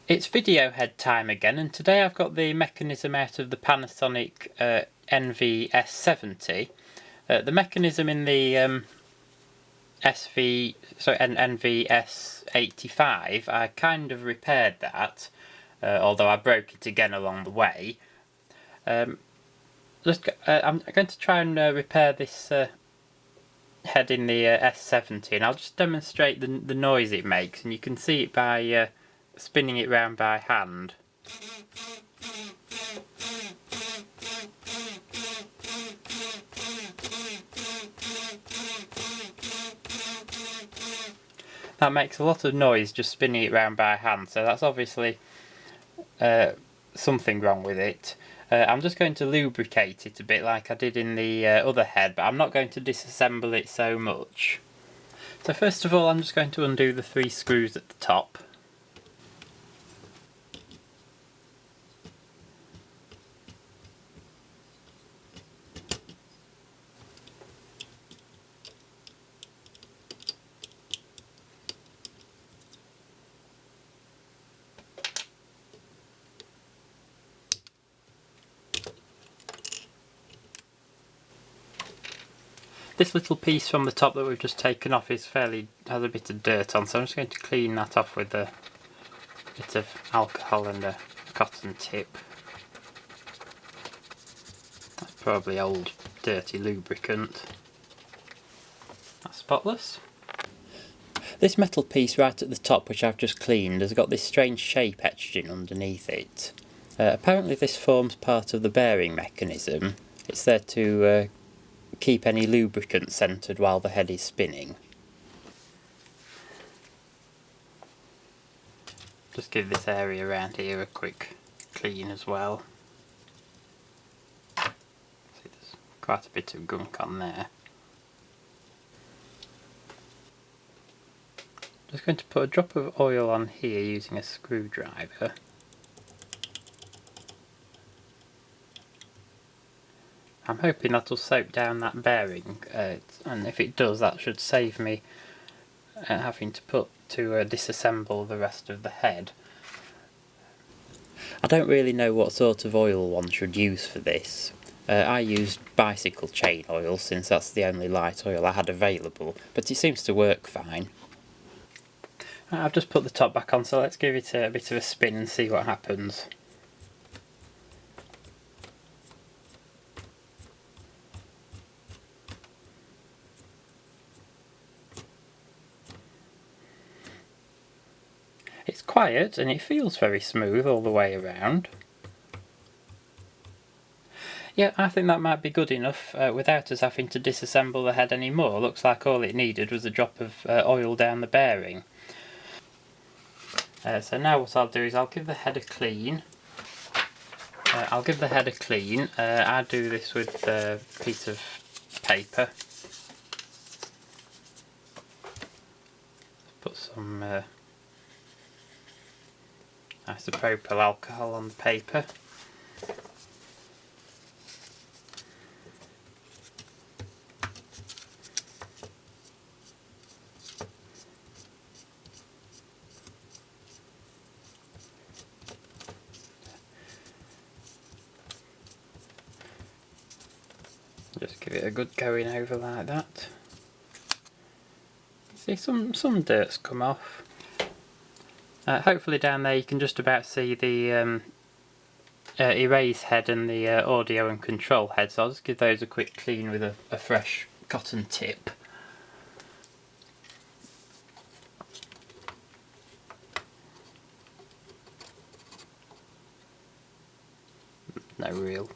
It's video head time again, and today I've got the mechanism out of the Panasonic NVS-70. The mechanism in the NVS-85, I kind of repaired that, although I broke it again along the way. I'm going to try and repair this head in the S70, and I'll just demonstrate the noise it makes, and you can see it by spinning it round by hand. That makes a lot of noise just spinning it round by hand, so that's obviously something wrong with it. I'm just going to lubricate it a bit like I did in the other head, but I'm not going to disassemble it so much. So first of all, I'm just going to undo the 3 screws at the top. This little piece from the top that we've just taken off has a bit of dirt on, so I'm just going to clean that off with a bit of alcohol and a cotton tip. That's probably old dirty lubricant. That's spotless. This metal piece right at the top, which I've just cleaned, has got this strange shape etched in underneath it. Apparently this forms part of the bearing mechanism. It's there to keep any lubricant centred while the head is spinning. Just give this area around here a quick clean as well. See, there's quite a bit of gunk on there. Just going to put a drop of oil on here using a screwdriver. I'm hoping that'll soak down that bearing, and if it does, that should save me having to disassemble the rest of the head. I don't really know what sort of oil one should use for this. I used bicycle chain oil since that's the only light oil I had available, but it seems to work fine. I've just put the top back on, so let's give it a bit of a spin and see what happens. It's quiet and it feels very smooth all the way around. Yeah, I think that might be good enough without us having to disassemble the head anymore. Looks like all it needed was a drop of oil down the bearing. So now what I'll do is I'll give the head a clean. I do this with a piece of paper. Put some isopropyl alcohol on the paper. Just give it a good going over like that. See, some dirt's come off. Hopefully down there you can just about see the erase head and the audio and control head, so I'll just give those a quick clean with a fresh cotton tip. No real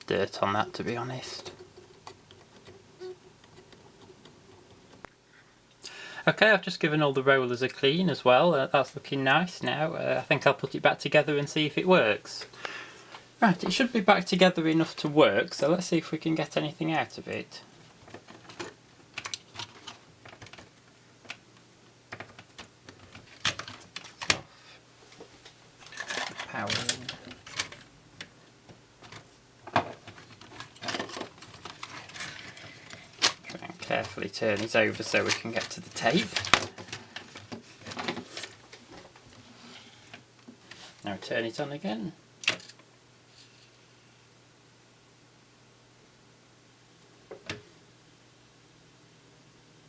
dirt on that, to be honest. Okay, I've just given all the rollers a clean as well. That's looking nice now. I think I'll put it back together and see if it works. Right, it should be back together enough to work, so let's see if we can get anything out of it. Power. Carefully turn it over so we can get to the tape. Now turn it on again.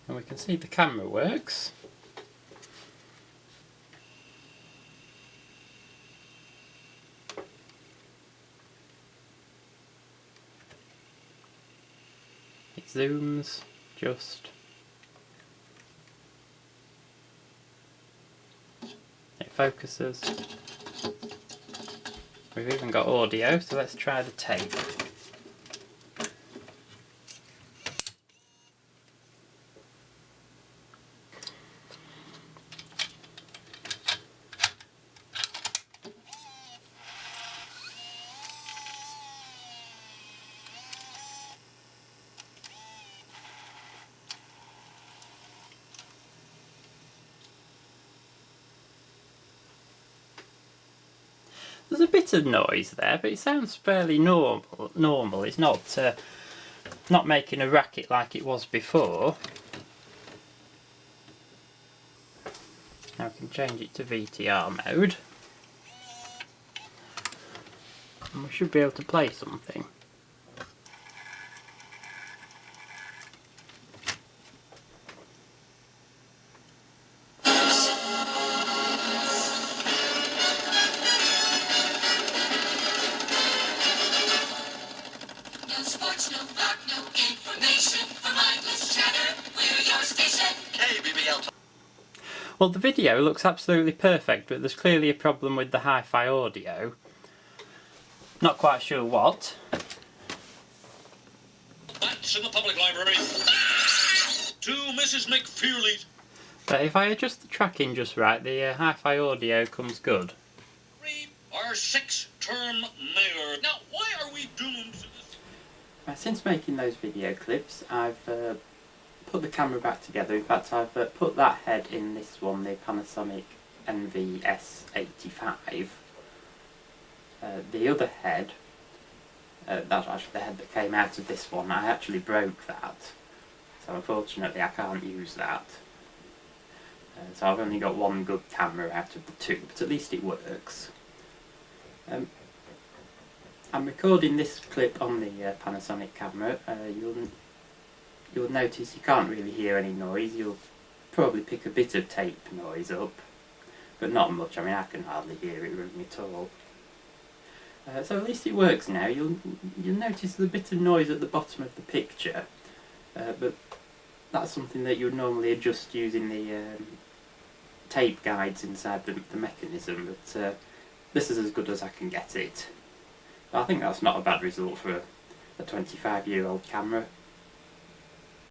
And we can see the camera works. It zooms just. It focuses. We've even got audio, so let's try the tape. There's a bit of noise there, but it sounds fairly normal. It's not making a racket like it was before. Now we can change it to VTR mode. And we should be able to play something. Well, the video looks absolutely perfect, but there's clearly a problem with the hi-fi audio. Not quite sure what. That's in the public library. To Mrs. McFearley. But if I adjust the tracking just right, the hi-fi audio comes good. Our 6-term mayor. Now, why are we doomed to this? Since making those video clips, I've put the camera back together. In fact, I've put that head in this one, the Panasonic NVS85. The other head, that's actually the head that came out of this one, I actually broke that. So unfortunately I can't use that. So I've only got one good camera out of the two, but at least it works. I'm recording this clip on the Panasonic camera. You'll notice you can't really hear any noise. You'll probably pick a bit of tape noise up, but not much. I mean, I can hardly hear it running at all. So at least it works now. You'll notice there's a bit of noise at the bottom of the picture, but that's something that you would normally adjust using the tape guides inside the mechanism, but this is as good as I can get it. I think that's not a bad result for a 25-year-old camera.